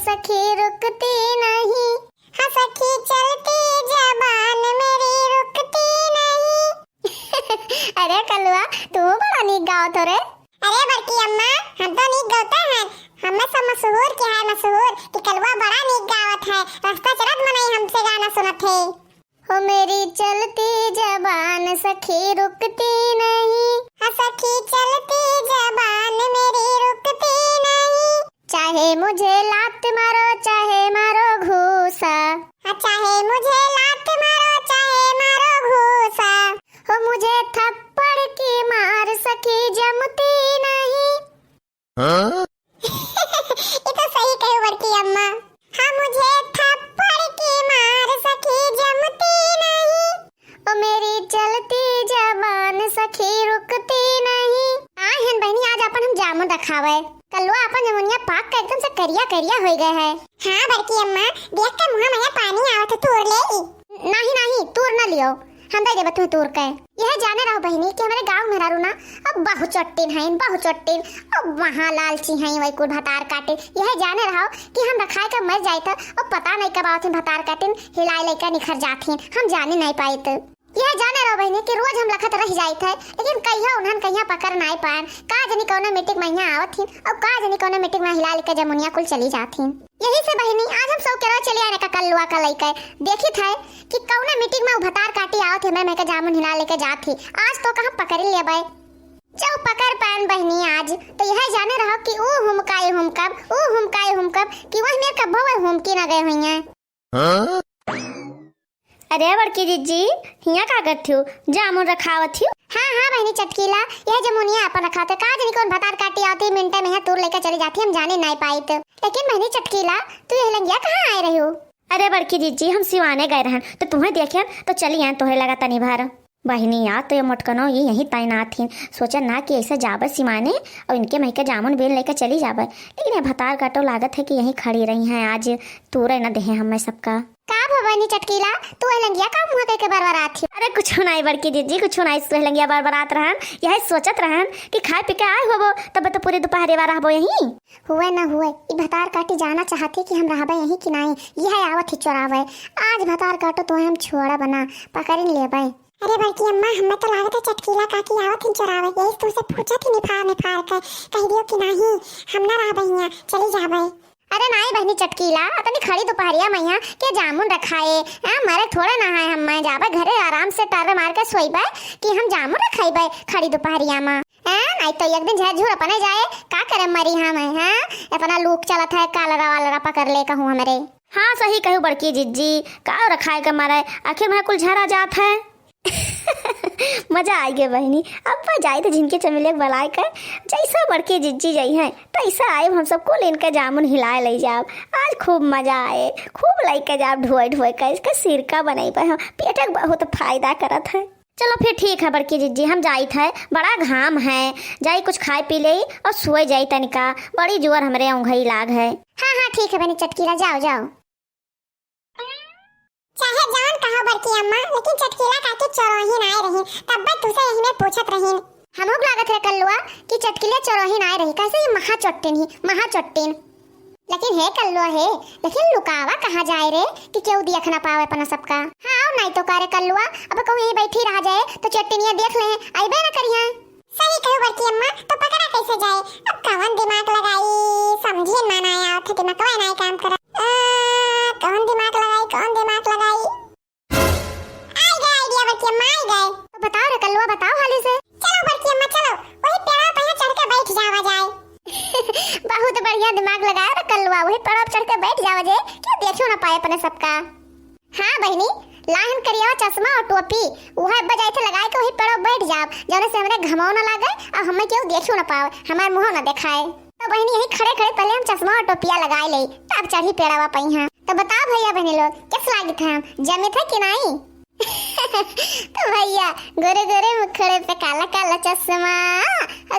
सखी रुकती नहीं, हाँ सखी चलती जबान मेरी रुकती नहीं। अरे कलुआ तू बड़ा नीक गावत हो रे। अरे बड़की अम्मा हम तो नीक गाते हैं, हमें सब मशहूर क्या है मशहूर कि कलवा बड़ा नीक गावत है। रास्ता चलत मनई हमसे गाना सुनत है। हो मेरी चलती जबान सखी रुकती नहीं, हाँ सखी चलती जबान मेरी रुकती नहीं। चाहे मुझे लात मारो चाहे मारो घूसा, हाँ चाहे मुझे लात मारो चाहे मारो घूसा। हो मुझे थप्पड़ की मार सखी जमती नहीं। ये तो सही कहो बड़की अम्मा। हाँ मुझे थप्पड़ की मार सखी जमती नहीं। ओ मेरी चलती जबान सखी रुकती नहीं। आहन बहनी आज अपन हम जामुन रखावे, कलवा अपन जमुनिया पाक का एकदम से करिया करिया हो गए है। हाँ बड़की अम्मा देख कर मुँह में पानी आवत है, तोड़ ले। नहीं नहीं तूर न लियो, हम दे देबे तुम्हें तूर के। यह जाने रहो बहनी कि हमारे गांव में रारू ना अब बहुत चट्टिन है, बहुत चट्टिन अब वहाँ लालची है वही कुल भतार काटे। यह जाने रहो कि हम रखाए का मर जाए और पता नहीं कब आवत भतार काटिन हिलाए लेकर निखर जाथिन, हम जाने नहीं पाए। तो यह जाने रहो बहनी कि रोज हम लखत रह जाइत है, लेकिन कहिया उन्हन कहिया पकड़ नहीं पान। का जनी कौनो मीटिंग में यहाँ आवत हिन और का जनी कौनो मीटिंग में हिला लेकर जमुनिया कुल चली जाथिन। यही से बहनी आज हम सब केरा चली आने का कलुआ का लइका देखी था कि कौनो मीटिंग में भतार काटी आवत है, मैं का जामुन हिला लेकर जाती। आज तो कहां पकड़ लिया भाई, जाओ पकड़ पान बहनी आज। तो यह जाने रहो कि ओ हुमकाए हुमकब ओ हुमकाए हुमकब कि वह मेरे कब वो हुमकी ना गए हुई हैं। अरे बड़की जीजी हिया का करती हो, जामुन रखावत हो। हाँ हाँ बहनी चटकीला यह जमुनिया अपन रखा था, का जनी कौन भतार काटी आती मिनटे में तूर लेकर चली जाती, हम जाने नहीं पाई। तो लेकिन बहनी चटकीला तू यह लंगिया कहाँ आए रही हो। अरे बड़की जीजी हम सिवाने गए रहन तो तुम्हें देखे तो चली आए, तुम्हें लगा तनी भर बहनी यार तो ये मोटकनो ये यही तैनात थी। सोचा ना कि ऐसे जाबे सिमाने और इनके महके जामुन बेल लेकर चली जाबे, लेकिन ये भतार काटो लागत है कि यही खड़ी रही हैं आज, तूरे न देहे हमें सबका। का भवानी चटकीला तू लंगिया का मुंह के बरबरात थी। अरे कुछ नहीं बड़की दीदी कुछ नहीं, तू लंगिया बरबरात रहन यही सोचत रहन कि खाए पी के आए होबो तब तो पूरी दोपहर वाला रहबो यही। हुए ना हुए ई भतार काटी जाना चाहती कि हम रहबे यही कि नहीं, यह आवत ही चोरावे। आज भतार काटो तो हम छोड़ा बना पकड़ लेबे। अरे बड़की अम्मा हमें तो लागत है चटकीला काकी आवत ही चोरावे, यही तुमसे पूछा थी निफार कर कह दियो कि नहीं हम ना रहबे हिया चली जाबे। अरे नहीं बहनी चटकीला अपनी खड़ी दोपहरिया मैया के जामुन रखाए मारे थोड़ा ना है, हम मैं जाबे घरे आराम से टर मार के सोईबे कि हम जामुन रखाइबे खड़ी दोपहरिया में। नहीं तो एक दिन झूर अपने जाए का करे मरी हम है अपना लूक चलत है कालरा वालरा पकड़ ले कहूँ हमारे। हाँ सही कहूँ बड़की जिज्जी का रखाए का मारे आखिर मैं कुल झरा जात है। मजा आई गे बहनी, अब जाए तो जिनके चमेले बलाय कर जैसा बड़के जिज्जी जाई है तैसा आए हम सबको इनका जामुन हिलाए ले जाब। आज खूब मजा आए, खूब लेके जाब ढोए ढोए कर इसका सिरका बनाई पर पेट बहुत फायदा करत है। चलो फिर ठीक है बड़की जिज्जी हम जाइत है, बड़ा घाम है जाई कुछ खाए पी ले और सोए जाई तनिका, बड़ी जोर हमरे औंघई लाग है। हाँ हाँ ठीक है बहनी चटकीला जाओ जाओ। चाहे जान कहो बड़की अम्मा लेकिन चटकीला काकी चोरोही ना रही, तब बस तुसे यही में पूछत रही। हम लोग लागत है कल्लुआ कि चटकीले चोरोही ना रही, कैसे ये महा चट्टिन ही महा चट्टिन। लेकिन है कल्लुआ है, लेकिन लुकावा कहाँ जाए रे कि क्यों देख ना पावे अपना सबका। हाँ नहीं तो करे कल्लुआ अब कहूँ यही बैठी रह जाए तो चट्टिनिया देख ले आइबे ना करिए। सही कहो बड़की अम्मा, तो पकड़ा कैसे जाए, अब कौन दिमाग लगाई समझे ना ना आया थे दिमाग कोई नहीं काम करा। कौन दिमाग लगाई आई गए आइडिया बड़की अम्मा आई गए। तो बताओ रे कल्लुआ बताओ हाली से। चलो बड़की अम्मा चलो वही पेड़ पे चढ़ के बैठ जावा जाए। बहुत बढ़िया दिमाग लगाया रे कल्लुआ, वही पेड़ पे चढ़ के बैठ जावा जाए क्यों देखियो ना पाए अपने सबका। हाँ बहनी लाहन करिया चश्मा और टोपी वह बजाए थे लगाए के वही पेड़ पे बैठ जाब, जौने से हमरे घमाव ना लागे और हमें क्यों देखियो ना पावे हमार मुंह ना दिखाए। तो बहनी यही खड़े खड़े पहले हम चश्मा और टोपिया लगाए ले तब चढ़ी पेड़ावा पई हैं। तो बताओ भैया बहनी लोग किस लागे थे हम जमे थे कि नहीं। तो भैया गोरे गोरे मुखड़े पे काला काला चश्मा,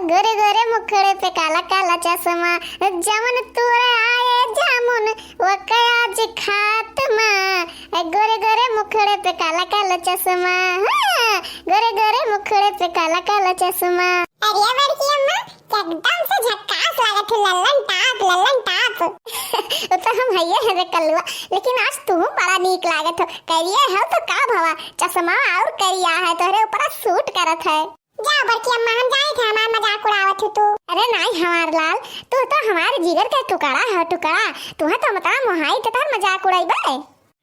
गोरे गोरे मुखड़े पे काला काला चश्मा, जमन तोरे आए जामुन वो आज खात्मा, गोरे गोरे मुखड़े पे काला काला चश्मा, गोरे गोरे मुखड़े पे काला काला चश्मा। अरे बड़की अम्मा एकदम से झक्कास लागत है, लल्लन टाप तो हम है रे कलुआ, लेकिन आज तू बड़ा नीक लागत हो। करिए है तो का भवा, चश्मा और करिया है तोरे ऊपर सूट करत है। जा बड़की अम्मा, हम जाए थे, हमार मजाक उड़ावत हो तू। अरे नहीं हमार लाल, तू तो हमारे जिगर का टुकड़ा है, टुकड़ा। तू तो मता मोहाई तो तार मजाक उड़ाइबे।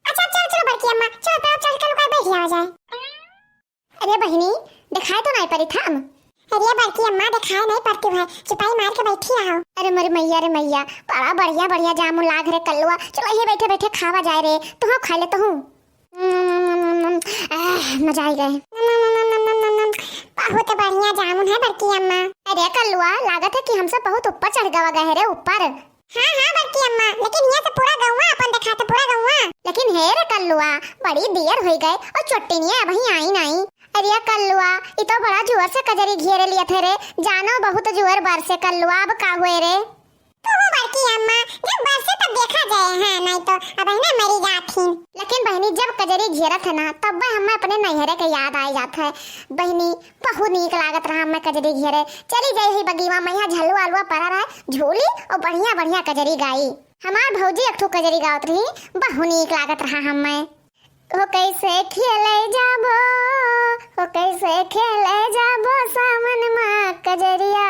अच्छा चलो चलो बड़की अम्मा, चलो तब चल के लुका बैठ जाओ जाए। अरे बहनी दिखाई तो नहीं पड़ी था। अरे बड़की अम्मा दिखाई नहीं पड़ती है, चिपाई मार के बैठी रहो। अरे मेरे मैया रे मैया, बड़ा बढ़िया बढ़िया जामुन लाग रे कलुआ। चलो ये बैठे बैठे खावा जाए रे, तू हाँ खा ले तो हूँ। मजा आई गए। बहुत बढ़िया जामुन है बड़की अम्मा। अरे कलुआ, लागत है कि हम सब बहुत ऊपर चढ़ गए रे ऊपर। हाँ हाँ बड़की अम्मा, लेकिन ये तो पूरा गौवा अपन देखा तो पूरा गौवा। लेकिन हे रे कलुआ, बड़ी देर हो गई और चट्टनिया अभी आई नहीं। अरे कलुआ, ये तो बड़ा जोर से कजरी घेरे लिए थे रे, जानो बहुत जोर बरसे कलुआ। अब का हुए रे? तो वो बड़की अम्मा, जब बरसे तब देखा जाए, हाँ नहीं तो अब है ना मरी जाती। लेकिन बहनी जब कजरी घेरत है ना, तब हमें अपने नैहरे के याद आ जाता है। बहनी बहुत नीक लागत रहा हमें कजरी घेरे। चली जाई ही बगीवा में, यहाँ झलुआ अलुआ पड़ा रहा झूली और बढ़िया बढ़िया कजरी गाई। हमार भौजी एक ठो कजरी गावत रही, बहुत नीक लागत रहा हमें। हो कैसे खेले जाबो, हो कैसे खेले जाबो सावन माँ कजरिया,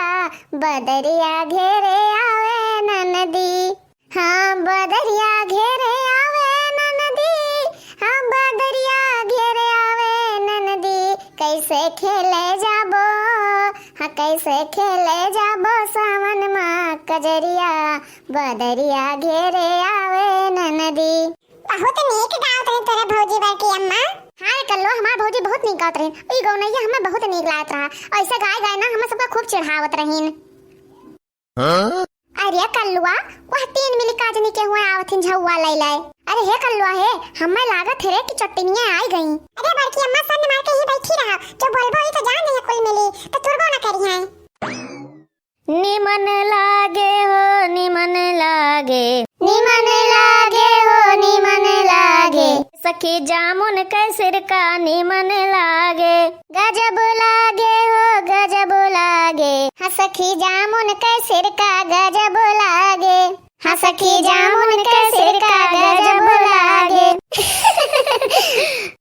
बदरिया घेरे आवे ननदी। हाँ बदरिया घेरे आवे ननदी, हाँ बदरिया घेरे आवे ननदी। कैसे खेले जाबो, हाँ कैसे खेले जाबो सावन माँ कजरिया, बदरिया घेरे आवे ननदी। बहुत नीक गावत रही तोरे भौजी बड़की अम्मा। हाँ कल्लो, हमार भौजी बहुत नीक गावत रही। ई गौनैया हमें बहुत नीक लागत रहा। ऐसे गाय गाय ना हमें सबका खूब चढ़ावत रहीन। अरे कल्लुआ, वह 3 मिली काजनी के हुए आवथिन झौवा ले ले। अरे हे कल्लुआ हे, हमें लागत है रे कि चट्टनियां आई गई। अरे बड़की अम्मा सन मार के ही बैठी रहा, जो बोलबो ही तो जान नहीं कुल मिली तो तुरबो ना करी है। निमन लागे हो, निमन लागे, निमन लागे हो, निमन लागे। सखी जामुन कैसर का निमन लागे, गजब लागे हो, गजब लागे। हाँ सखी जामुन कैसर का गजब लागे, हाँ सखी जामुन कैसर का गजब लागे।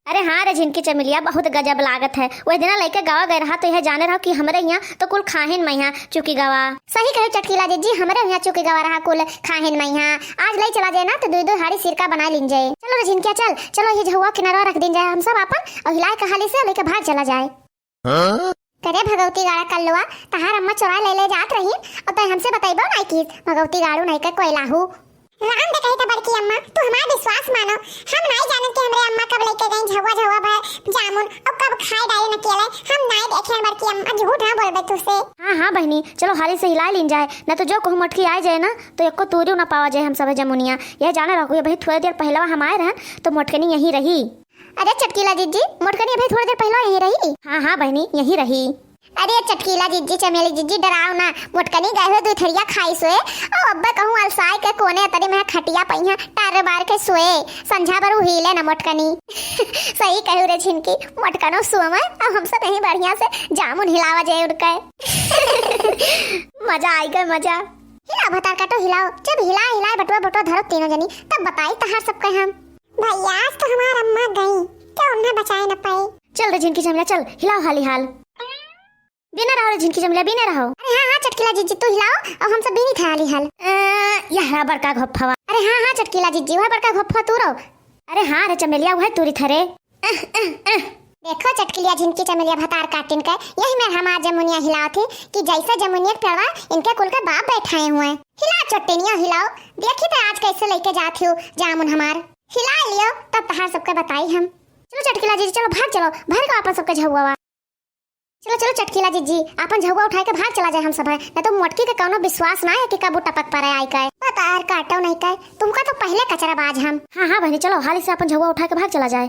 अरे हाँ रे झिनकी चमेलिया, बहुत गजब लागत है। वही दिन लड़के गावा गए रहा तो यह जाने रहा कि हमारे यहाँ तो कुल खाहिन मैया चुकी गवा। सही कहे चटकीला जी, हमारे यहाँ चुकी गवा रहा कुल खाहिन मैया। आज ले चला जाए ना तो 2-2 हाड़ी सिरका बना लीन जाए। चलो रे झिनकिया चल, चलो ये झुआ किनारा रख दिन जाए हम सब अपन, और हिलाए कहाली से लेके भाग चला जाए। करे भगवती गाड़ा कल्लुआ, तहार अम्मा चोरा ले जात रही और तय हमसे बताइबो नहीं कि भगवती गाड़ू नहीं के कोई लाहू। राम दे कही तो बड़की अम्मा, तू हमारा विश्वास मानो। हम नहीं जानत कि हमरे अम्मा कब लेके गई झवा झवा भर जामुन और कब खाए डाले न केले। हम नहीं देखे बड़की अम्मा, झूठ ना बोलबे तुसे। हाँ हाँ बहनी, चलो हाली से हिला लीन जाए, न तो जो कहूँ मटकी आ जाए ना तो एको तूरी न पावा जाए हम सब जमुनिया। यह जाने रखो, ये भाई थोड़ी देर पहले हम आए रहन तो मोटकनी यहीं रही। अरे चटकीला जीजी, मोटकनी भाई थोड़ी देर पहले यहीं रही। हाँ हाँ बहनी यहीं रही। अरे चटकीला जीजी चमेली जीजी डराओ ना, मोटकनी गए हुए दूथरिया खाई सोए और अब्बा कहूँ अलसाई के कोने तरी में खटिया पहिया टार बार के सोए, संझा पर हिले ना मोटकनी। सही कहू रे छिनकी, मोटकनो सोए अब हम सब यहीं बढ़िया से जामुन हिलावा जाए उड़के। मजा आई गए मजा। हिला भतार काटो हिलाओ, जब हिलाए बटुआ बटुआ धरो तीनों जनी, तब बताई तहार सबके हम। भैया आज तो हमार अम्मा गई तो उन्हें बचाए न पाए। चल रे झिनकी चमला चल, हिलाओ हाली हाल। बिना रहो रे झिनकी चमला, बिना रहो। अरे हाँ हाँ चटकीला जीजी तू हिलाओ और हम सब बिनी था हाली हाल। यह बड़का घप्पा। अरे हाँ हाँ चटकीला जीजी वह बड़का घप्पा तू रहो। अरे हाँ रे चमेलिया वह तूरी थरे। देखो चटकीलिया झिनकी चमेलिया भतार काटिन के यही में हमार जमुनिया हिलाओ थे कि जैसे जमुनिया पेड़वा इनके कुल के बाप बैठाए हुए। हिला चट्टनिया हिलाओ, देखी तो आज कैसे लेके जाती हो जामुन हमार। हिला लियो तब तहार सबके बताई हम। चलो चटकीला जीजी चलो भाग चलो, भर के अपन सबके झुआ। चलो चलो चटकीला जीजी अपन झुआ उठा के भाग चला जाए हम सब है, न तो मोटकी के कौनो विश्वास ना है कि कब टपक पड़े आई का पतार काटो नहीं का तुमका तो पहले कचरा बाज हम। हाँ हाँ बहनी चलो हाली से अपन झुआ उठा के भाग चला जाए।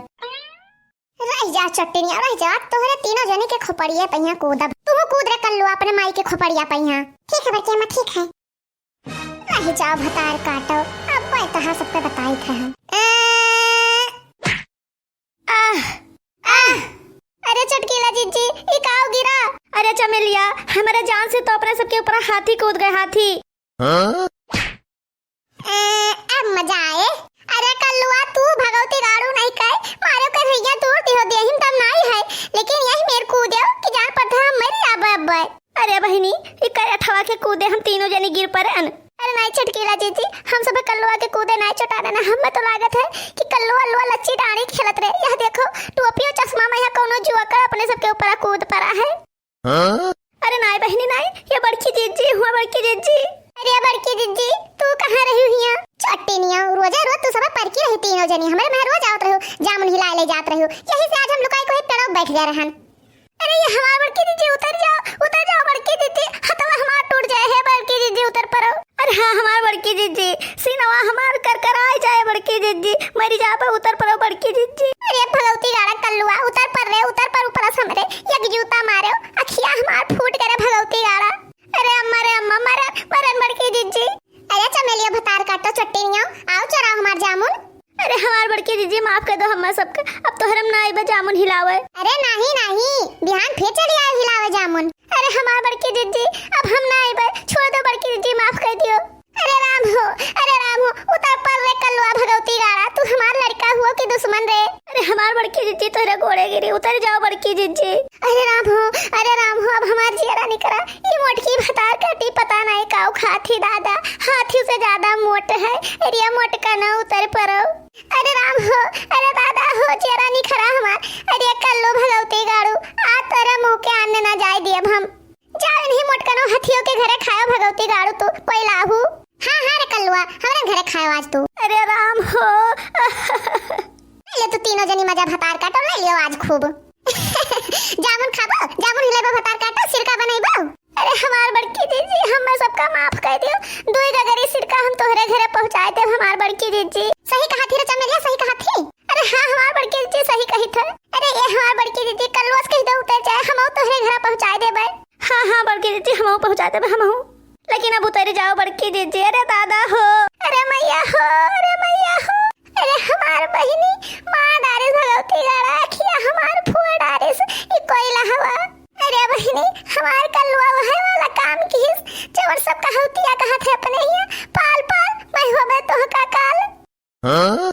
रह जा चट्टनिया रह जा, तोहरे तीनों जने के खोपड़िया पहिया कूदब, तुम कूद रे कल्लू अपने माई के खोपड़िया पहिया। ठीक है बड़की अम्मा ठीक है। रह जाओ भतार काटो, अब तहार सबके बताई थे हम। अरे चटकीला जीजी ये काव गिरा। अरे चमेलिया हमारे जान से तो अपने सबके ऊपर हाथी कूद गए हाथी। अब मजा अब अरे बहनी ई करे ठवा के कूदे हम तीनों जने गिर पड़न। अरे नहीं चटकीला जीजी, हम सब कल्लुआ के कूदे नहीं चटा देना। हमें तो लागत है कि कल्लुआ अल्लुआ लच्ची डाणी खेलत रहे। यह देखो टोपी और चश्मा में यहाँ कोनो जुआकर अपने सबके ऊपर कूद पड़ा है। अरे नहीं बहनी नहीं, ये बड़की जीजी हुआ बड़की जीजी। अरे बड़की जीजी तू कहाँ रही हुई है? चट्टी निया रोजा रोज तू सब पर की रही तीनों जनी हमारे में रोज आवत रहो, जामुन हिला ले जात रहो। यही से आज हम लुकाई को पेड़ों बैठ गए रहन। अरे ये हमार बड़की जीजी उतर जाओ बड़की जीजी, हथवा हमार टूट जाए है बड़की जीजी उतर पड़ो। अरे हाँ हमार बड़की जीजी, सीनवा हमार कर आए जाए बड़की जीजी, मरी जा पे उतर पड़ो बड़की जीजी। अरे भगवती गाड़ा कल्लुआ उतर पर ऊपर हमरे एक जूता मारे अखिया हमार फूट करे भगवती गाड़ा। अरे अम्मा मरन बड़की जीजी। अरे चमेलिया भतार काटो चट्टीनिया आओ चराओ हमार जामुन। अरे हमार बड़की जीजी माफ कर दो हमार सबके, अब तो हरम ना आइबा जामुन हिलावे। अरे नहीं बिहान फिर चली आए हिलावे जामुन। अरे हमार बड़की जीजी अब हम ना आइबा, छोड़ दो बड़की जीजी माफ कर दियो। अरे राम हो उतर पर रे कल्लुआ भगवती गाड़ा, तू हमार लड़का हुआ कि दुश्मन रे? अरे हमार बड़की जीजी तोरे गोड़े गिरी, उतर जाओ बड़की जीजी। अरे राम हो अब हमार जियरा निकरा। ये मोटकी भतार काटी पता नहीं काऊ खाती दादा, हाथी से ज्यादा मोट है। अरे मोट का ना उतर पड़ो। अरे राम हो अरे दादा हो जियरा निकरा हमार। अरे कल्लू भगवती गाड़ू आ तेरे मुंह के आने ना जाए दिए हम। जाओ नहीं मोट कनो हाथियों के घरे खाओ भगवती गाड़ू तू पहिलाहू। हाँ रे कल्लुआ हमारे घरे खाओ आज तू। अरे राम हो ले तू तीनों जनी मजा भतार काटो ले लियो आज खूब। जामुन खाबो, जामुन हिलेबो भतार काटो सिरका बनैबो। अरे हमार बड़की जीजी हम सबका माफ कर दियो, दुई गगरी सिरका हम तोहरे घरे पहुंचाए दे हमार बड़की जीजी। सही कहा थी रे चमेलिया, सही कहा थी। अरे हाँ हमार बड़की जीजी सही कही थे। अरे ये हमार बड़की जीजी कल्लुआ से कह दो उतर जाए, हम तोहरे घरे पहुंचाए देबे। हाँ बड़की जीजी हम पहुंचा देबे हम, लेकिन अब उतर जाओ बड़की जीजी। अरे दादा हो अरे मैया हो अरे हमार बहिनी मां डारे भगवती गाड़ा अखिया हमार फुआ डारे ई कोयला हवा। अरे बहिनी हमार कल्लुआ वह वाला काम किस जवन सब कहौतिया कहत है अपने ही पाल मैं होबे तो का काल।